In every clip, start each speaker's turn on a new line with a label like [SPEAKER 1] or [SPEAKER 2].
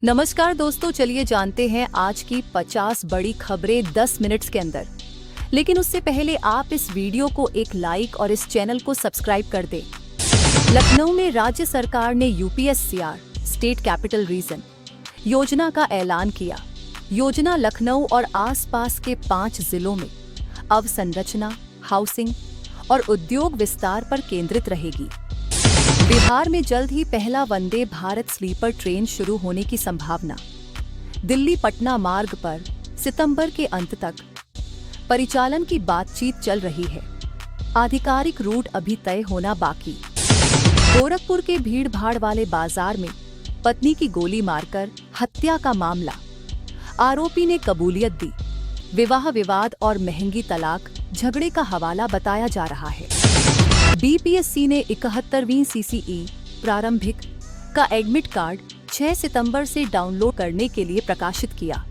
[SPEAKER 1] नमस्कार दोस्तों, चलिए जानते हैं आज की 50 बड़ी खबरें 10 मिनट्स के अंदर। लेकिन उससे पहले आप इस वीडियो को एक लाइक और इस चैनल को सब्सक्राइब कर दें। लखनऊ में राज्य सरकार ने यूपीएससीआर स्टेट कैपिटल रीजन योजना का ऐलान किया। योजना लखनऊ और आसपास के 5 जिलों में अवसंरचना, हाउसिंग और उद्योग विस्तार पर केंद्रित रहेगी। बिहार में जल्द ही पहला वंदे भारत स्लीपर ट्रेन शुरू होने की संभावना। दिल्ली पटना मार्ग पर सितंबर के अंत तक परिचालन की बातचीत चल रही है। आधिकारिक रूट अभी तय होना बाकी। गोरखपुर के भीड़-भाड़ वाले बाजार में पत्नी की गोली मारकर हत्या का मामला, आरोपी ने कबूलियत दी। विवाह विवाद और महंगी तलाक झगड़े का हवाला बताया जा रहा है। बीपीएससी ने 71वीं सीसीई प्रारंभिक का एडमिट कार्ड 6 सितंबर से डाउनलोड करने के लिए प्रकाशित किया।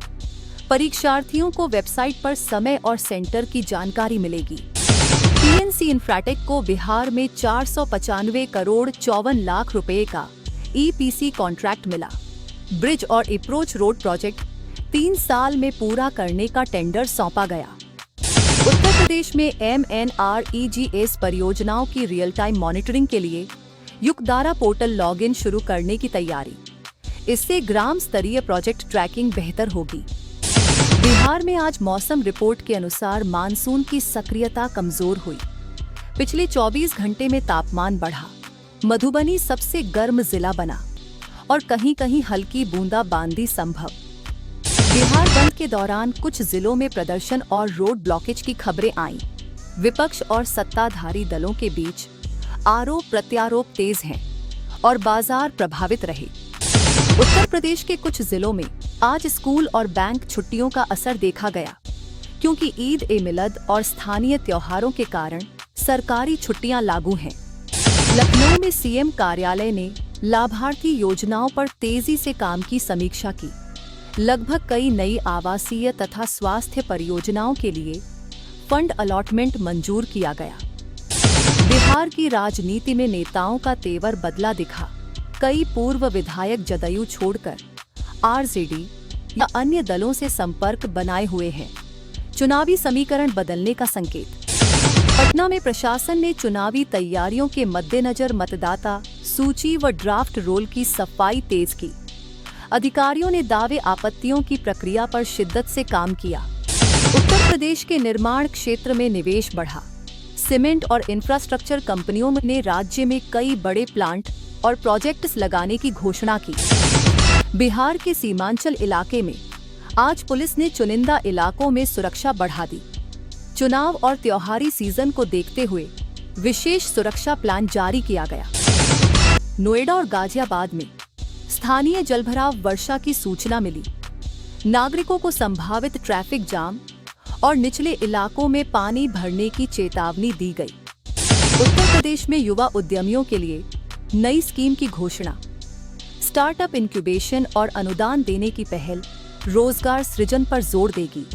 [SPEAKER 1] परीक्षार्थियों को वेबसाइट पर समय और सेंटर की जानकारी मिलेगी। पीएनसी इंफ्राटेक को बिहार में 495 करोड़ 54 लाख रुपए का ईपीसी कॉन्ट्रैक्ट मिला। ब्रिज और अप्रोच रोड प्रोजेक्ट 3 साल में पूरा करने का टेंडर सौंपा गया। उत्तर प्रदेश में MNREGS परियोजनाओं की रियल टाइम मॉनिटरिंग के लिए युक्तधारा पोर्टल लॉगिन शुरू करने की तैयारी। इससे ग्राम स्तरीय प्रोजेक्ट ट्रैकिंग बेहतर होगी। बिहार में आज मौसम रिपोर्ट के अनुसार मानसून की सक्रियता कमजोर हुई। पिछले 24 घंटे में तापमान बढ़ा। मधुबनी सबसे गर्म जिला बना और कहीं-कहीं हल्की बूंदाबांदी संभव। बिहार बंद के दौरान कुछ जिलों में प्रदर्शन और रोड ब्लॉकेज की खबरें आईं। विपक्ष और सत्ताधारी दलों के बीच आरोप प्रत्यारोप तेज हैं और बाजार प्रभावित रहे। उत्तर प्रदेश के कुछ जिलों में आज स्कूल और बैंक छुट्टियों का असर देखा गया, क्योंकि ईद-ए-मिलाद और स्थानीय त्योहारों के कारण सरकारी छुट्टियां लागू हैं। लखनऊ में सीएम कार्यालय ने लाभार्थी योजनाओं पर तेजी से काम की समीक्षा की। लगभग कई नई आवासीय तथा स्वास्थ्य परियोजनाओं के लिए फंड अलॉटमेंट मंजूर किया गया। बिहार की राजनीति में नेताओं का तेवर बदला दिखा। कई पूर्व विधायक जदयू छोड़कर आरजेडी या अन्य दलों से संपर्क बनाए हुए हैं। चुनावी समीकरण बदलने का संकेत। पटना में प्रशासन ने चुनावी तैयारियों के मद्देनजर मतदाता सूची व ड्राफ्ट रोल की सफाई तेज की। अधिकारियों ने दावे आपत्तियों की प्रक्रिया पर शिद्दत से काम किया। उत्तर प्रदेश के निर्माण क्षेत्र में निवेश बढ़ा। सीमेंट और इंफ्रास्ट्रक्चर कंपनियों ने राज्य में कई बड़े प्लांट और प्रोजेक्ट्स लगाने की घोषणा की। बिहार के सीमांचल इलाके में आज पुलिस ने चुनिंदा इलाकों में सुरक्षा बढ़ा दी। चुनाव और त्योहारी सीजन को देखते हुए विशेष सुरक्षा प्लान जारी किया गया। नोएडा और गाजियाबाद में स्थानीय जलभराव वर्षा की सूचना मिली। नागरिकों को संभावित ट्रैफिक जाम और निचले इलाकों में पानी भरने की चेतावनी दी गई। उत्तर प्रदेश में युवा उद्यमियों के लिए नई स्कीम की घोषणा। स्टार्टअप इंक्यूबेशन और अनुदान देने की पहल रोजगार सृजन पर जोर देगी।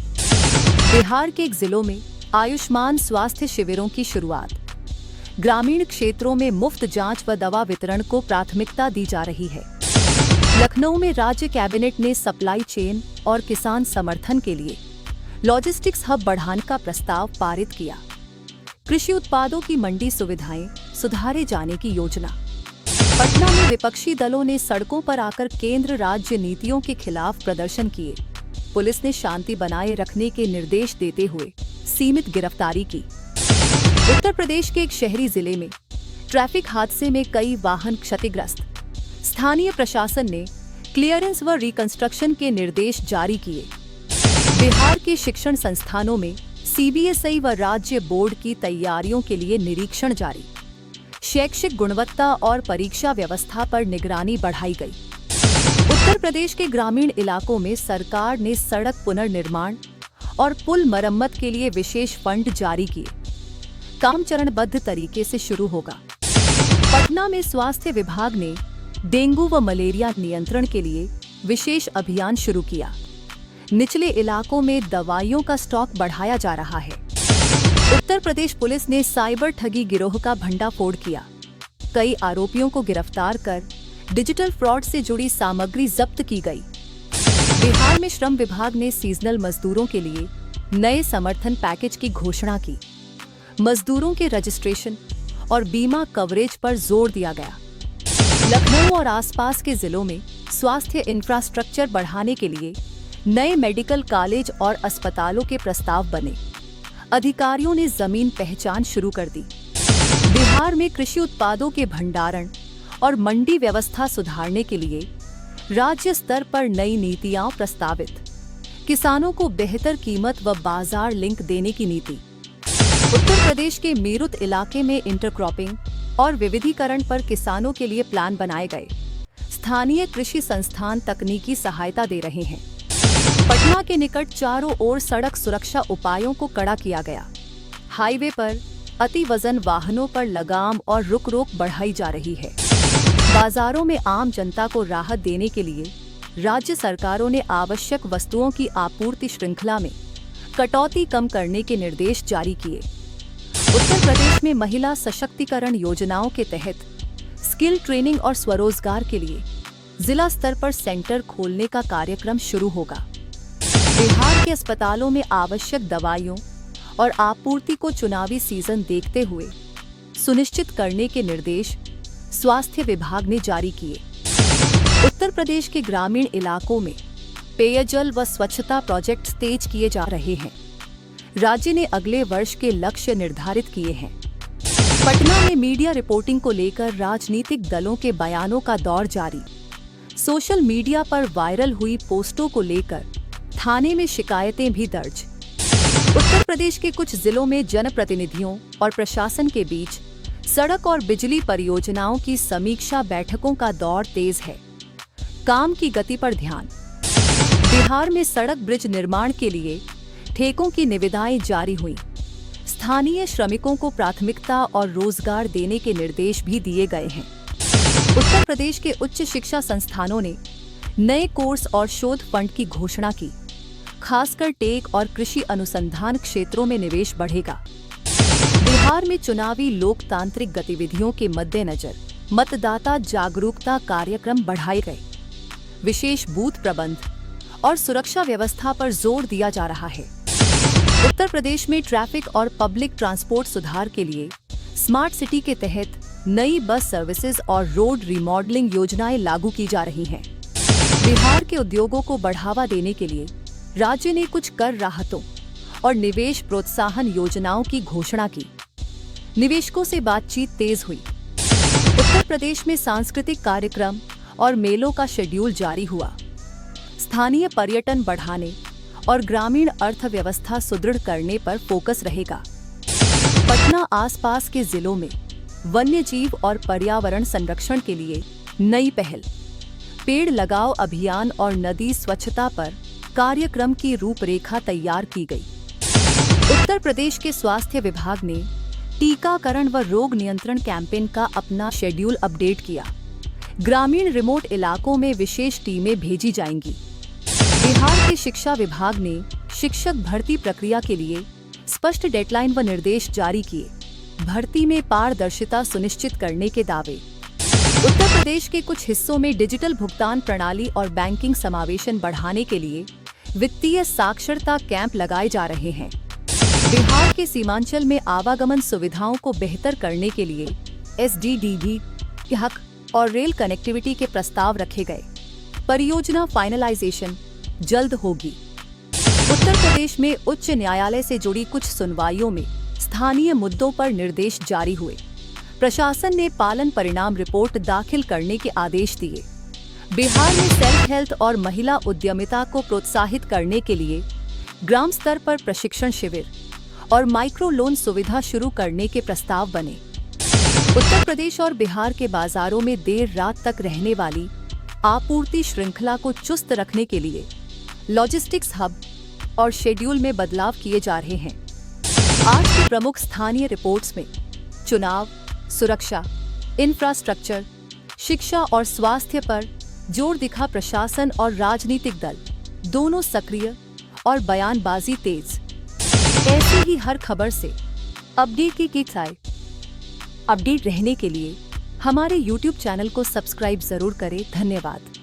[SPEAKER 1] बिहार के जिलों में आयुष्मान स्वास्थ्य शिविरों की शुरुआत। ग्रामीण क्षेत्रों में मुफ्त जांच व दवा वितरण को प्राथमिकता दी जा रही है। लखनऊ में राज्य कैबिनेट ने सप्लाई चेन और किसान समर्थन के लिए लॉजिस्टिक्स हब बढ़ाने का प्रस्ताव पारित किया। कृषि उत्पादों की मंडी सुविधाएं सुधारे जाने की योजना। पटना में विपक्षी दलों ने सड़कों पर आकर केंद्र राज्य नीतियों के खिलाफ प्रदर्शन किए। पुलिस ने शांति बनाए रखने के निर्देश देते हुए सीमित गिरफ्तारी की। उत्तर प्रदेश के एक शहरी जिले में ट्रैफिक हादसे में कई वाहन क्षतिग्रस्त। स्थानीय प्रशासन ने क्लियरेंस व रिकंस्ट्रक्शन के निर्देश जारी किए। बिहार के शिक्षण संस्थानों में सीबीएसई व राज्य बोर्ड की तैयारियों के लिए निरीक्षण जारी। शैक्षिक गुणवत्ता और परीक्षा व्यवस्था पर निगरानी बढ़ाई गई। उत्तर प्रदेश के ग्रामीण इलाकों में सरकार ने सड़क पुनर्निर्माण और पुल मरम्मत के लिए विशेष फंड जारी किए। काम चरणबद्ध तरीके से शुरू होगा। पटना में स्वास्थ्य विभाग ने डेंगू व मलेरिया नियंत्रण के लिए विशेष अभियान शुरू किया। निचले इलाकों में दवाइयों का स्टॉक बढ़ाया जा रहा है। उत्तर प्रदेश पुलिस ने साइबर ठगी गिरोह का भंडाफोड़ किया। कई आरोपियों को गिरफ्तार कर डिजिटल फ्रॉड से जुड़ी सामग्री जब्त की गई। बिहार में श्रम विभाग ने सीजनल मजदूरों के लिए नए समर्थन पैकेज की घोषणा की। मजदूरों के रजिस्ट्रेशन और बीमा कवरेज पर जोर दिया गया। लखनऊ और आसपास के जिलों में स्वास्थ्य इंफ्रास्ट्रक्चर बढ़ाने के लिए नए मेडिकल कॉलेज और अस्पतालों के प्रस्ताव बने। अधिकारियों ने जमीन पहचान शुरू कर दी। बिहार में कृषि उत्पादों के भंडारण और मंडी व्यवस्था सुधारने के लिए राज्य स्तर पर नई नीतियां प्रस्तावित। किसानों को बेहतर कीमत व बाजार लिंक देने की नीति। उत्तर प्रदेश के मीरठ इलाके में इंटरक्रॉपिंग और विविधीकरण पर किसानों के लिए प्लान बनाए गए। स्थानीय कृषि संस्थान तकनीकी सहायता दे रहे हैं। पटना के निकट चारों ओर सड़क सुरक्षा उपायों को कड़ा किया गया। हाईवे पर अति वजन वाहनों पर लगाम और रुक रोक बढ़ाई जा रही है। बाजारों में आम जनता को राहत देने के लिए राज्य सरकारों ने आवश्यक वस्तुओं की आपूर्ति श्रृंखला में कटौती कम करने के निर्देश जारी किए। उत्तर प्रदेश में महिला सशक्तिकरण योजनाओं के तहत स्किल ट्रेनिंग और स्वरोजगार के लिए जिला स्तर पर सेंटर खोलने का कार्यक्रम शुरू होगा। बिहार के अस्पतालों में आवश्यक दवाइयों और आपूर्ति को चुनावी सीजन देखते हुए सुनिश्चित करने के निर्देश स्वास्थ्य विभाग ने जारी किए। उत्तर प्रदेश के ग्रामीण इलाकों में पेयजल व स्वच्छता प्रोजेक्ट तेज किए जा रहे हैं। राज्य ने अगले वर्ष के लक्ष्य निर्धारित किए हैं। पटना में मीडिया रिपोर्टिंग को लेकर राजनीतिक दलों के बयानों का दौर जारी। सोशल मीडिया पर वायरल हुई पोस्टों को लेकर थाने में शिकायतें भी दर्ज। उत्तर प्रदेश के कुछ जिलों में जनप्रतिनिधियों और प्रशासन के बीच सड़क और बिजली परियोजनाओं की समीक्षा बैठकों का दौर तेज है। काम की गति पर ध्यान। बिहार में सड़क ब्रिज निर्माण के लिए ठेकों की निविदाएं जारी हुई। स्थानीय श्रमिकों को प्राथमिकता और रोजगार देने के निर्देश भी दिए गए हैं। उत्तर प्रदेश के उच्च शिक्षा संस्थानों ने नए कोर्स और शोध फंड की घोषणा की। खासकर टेक और कृषि अनुसंधान क्षेत्रों में निवेश बढ़ेगा। बिहार में चुनावी लोकतांत्रिक गतिविधियों के मद्देनजर मतदाता जागरूकता कार्यक्रम बढ़ाए गए। विशेष बूथ प्रबंध और सुरक्षा व्यवस्था पर जोर दिया जा रहा है। उत्तर प्रदेश में ट्रैफिक और पब्लिक ट्रांसपोर्ट सुधार के लिए स्मार्ट सिटी के तहत नई बस सर्विसेज और रोड रिमॉडलिंग योजनाएं लागू की जा रही हैं। बिहार के उद्योगों को बढ़ावा देने के लिए राज्य ने कुछ कर राहतों और निवेश प्रोत्साहन योजनाओं की घोषणा की। निवेशकों से बातचीत तेज हुई। उत्तर प्रदेश में सांस्कृतिक कार्यक्रम और मेलों का शेड्यूल जारी हुआ। स्थानीय पर्यटन बढ़ाने और ग्रामीण अर्थव्यवस्था सुदृढ़ करने पर फोकस रहेगा। पटना आसपास के जिलों में वन्य जीव और पर्यावरण संरक्षण के लिए नई पहल, पेड़ लगाओ अभियान और नदी स्वच्छता पर कार्यक्रम की रूपरेखा तैयार की गई। उत्तर प्रदेश के स्वास्थ्य विभाग ने टीकाकरण व रोग नियंत्रण कैंपेन का अपना शेड्यूल अपडेट किया। ग्रामीण रिमोट इलाकों में विशेष टीमें भेजी जाएंगी। बिहार के शिक्षा विभाग ने शिक्षक भर्ती प्रक्रिया के लिए स्पष्ट डेडलाइन व निर्देश जारी किए। भर्ती में पारदर्शिता सुनिश्चित करने के दावे। उत्तर प्रदेश के कुछ हिस्सों में डिजिटल भुगतान प्रणाली और बैंकिंग समावेशन बढ़ाने के लिए वित्तीय साक्षरता कैंप लगाए जा रहे हैं। बिहार के सीमांचल में आवागमन सुविधाओं को बेहतर करने के लिए SDDB, हक और रेल कनेक्टिविटी के प्रस्ताव रखे गए। परियोजना फाइनलाइजेशन जल्द होगी। उत्तर प्रदेश में उच्च न्यायालय से जुड़ी कुछ सुनवाइयों में स्थानीय मुद्दों पर निर्देश जारी हुए। प्रशासन ने पालन परिणाम रिपोर्ट दाखिल करने के आदेश दिए। बिहार में सेल्फ हेल्थ और महिला उद्यमिता को प्रोत्साहित करने के लिए ग्राम स्तर पर प्रशिक्षण शिविर और माइक्रो लोन सुविधा शुरू करने के प्रस्ताव बने। उत्तर प्रदेश और बिहार के बाजारों में देर रात तक रहने वाली आपूर्ति श्रृंखला को चुस्त रखने के लिए लॉजिस्टिक्स हब और शेड्यूल में बदलाव किए जा रहे हैं। आज की प्रमुख स्थानीय रिपोर्ट्स में चुनाव, सुरक्षा, इंफ्रास्ट्रक्चर, शिक्षा और स्वास्थ्य पर जोर दिखा। प्रशासन और राजनीतिक दल दोनों सक्रिय और बयानबाजी तेज। ऐसी ही हर खबर से अपडेट रहने के लिए हमारे YouTube चैनल को सब्सक्राइब जरूर करें। धन्यवाद।